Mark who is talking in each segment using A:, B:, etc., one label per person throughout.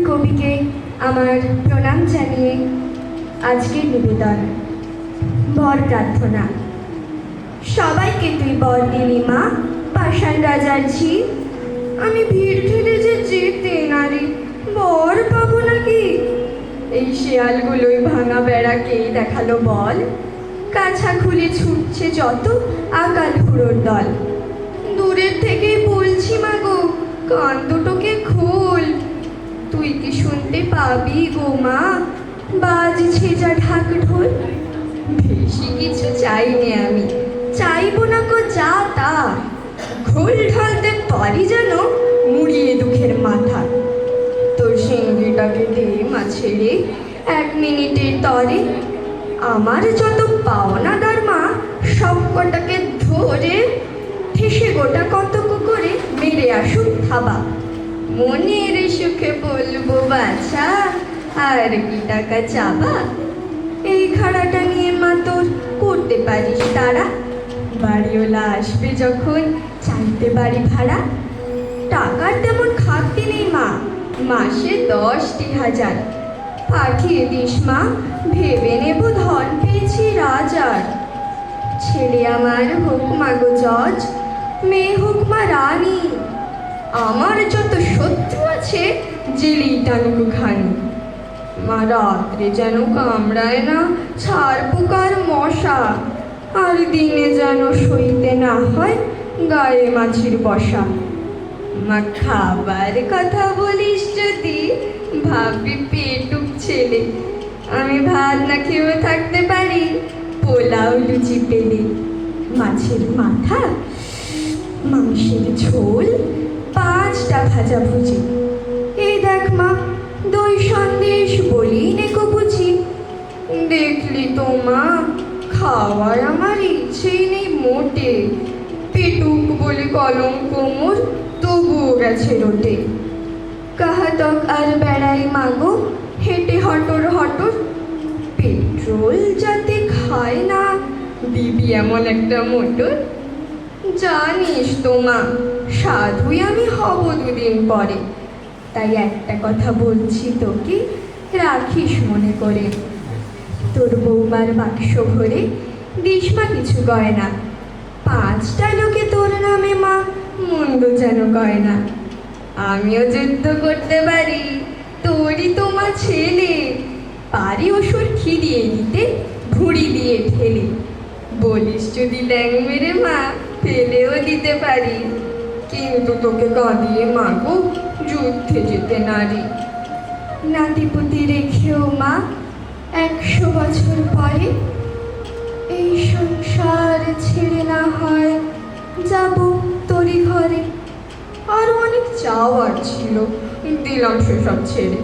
A: কবিকে আমার প্রণাম জানিয়ে আজকের নিবেদন বর প্রার্থনা। সবাইকে তুই বর দিলি মা, পাষাণ রাজার ঝি। আমি ভিড় ঠেলে যে যেতে নারী, বর পাবো নাকি? এই শেয়ালগুলোই ভাঙা বেড়াকেই দেখালো বল। কাছা খুলে ছুটছে যত আকাল হুড়োর দল। দূরের থেকেই বলছি মাগো, কান দুটোকে খোল। তুই কি শুনতে পাবি গো মা, বাজছে যা ঢাক ঢোল? বেশি কিছু চাইনি আমি, চাইবো না গো যা তা। ঘোল ঢালতে পারি যেন মুড়িয়ে দুঃখের মাথা। তোর সিংড়িটাকে দে মা ছেড়ে 1 মিনিটের তরে। আমার যত পাওনাদার মা সব কটাকে ধরে ঠেসে গোটা কতক করে মেরে আসুক থাবা। মনের সুখে বলবো বাছা, আর কি টাকা চাবা? এই খাড়াটা নিয়ে মা তোর করতে পারিস তারা। বাড়িওয়ালা আসবে যখন চাইতে বাড়ি ভাড়া। টাকার তেমন খাটতি নেই মা, মাসে 10,000 পাঠিয়ে দিস মা, ভেবে নেব ধন পেয়েছি রাজার। ছেলে আমার হোক মা গো জজ, মেয়ে হোক মা রানী। আমার যত শত্রু আছে জেলেই টানুকু খানি। মা রাত্রে যেন কামড়ায় না ছাড় পোকার মশা। আর দিনে যেন সইতে না হয় গায়ে মাছির বসা। মা খাবার কথা বলিস যদি ভাববি পেটুক ছেলে। আমি ভাত না খেয়েও থাকতে পারি, পোলাও লুচি পেলে। মাছের মাথা, মাংসের ঝোল, 5টা ভাজাভুজি। এই দেখ মা, দই সন্দেশ বলি নেকো বুঝি। দেখলি তো মা, খাওয়ার আমার ইচ্ছেই নেই মোটে। পেটুক বলে কলঙ্ক মোর তবুও গেছে রোটে। কাহাতক আর বেড়াই মাগো হেঁটে হটর হটর। পেট্রোল যাতে খায় না দিবি এমন একটা মোটর। জানিস তো মা, সাধুই আমি হব 2 দিন পরে। তাই একটা কথা বলছি তোকে, রাখিস মনে করে। তোর বৌমার বাক্স ভরে দিস মা কিছু গয়না। 5টা লোকে তোর নামে মা মন্দ যেন গয়না। আমিও যুদ্ধ করতে পারি, তোরই তো মা ছেলে। পারি অসুর খিরিয়ে দিতে ভুঁড়ি দিয়ে ঠেলে। বলিস যদি ল্যাং মেরে মা ফেলেও দিতে পারি। কিন্তু তোকে কাঁদিয়ে মাগো যুদ্ধে যেতে নারী। নাতিপুতি রেখেও মা 100 বছর পরে এই সংসার ছেড়ে না হয় যাব তোরই ঘরে। আরো অনেক চাওয়ার ছিল, দিলাম সেসব ছেড়ে।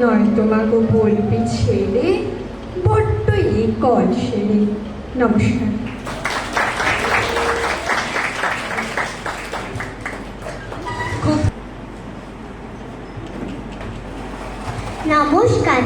A: নয়তো মাগো বলবি ছেলে বড্ড কল সেরে। নমস্কার।
B: নমস্কার।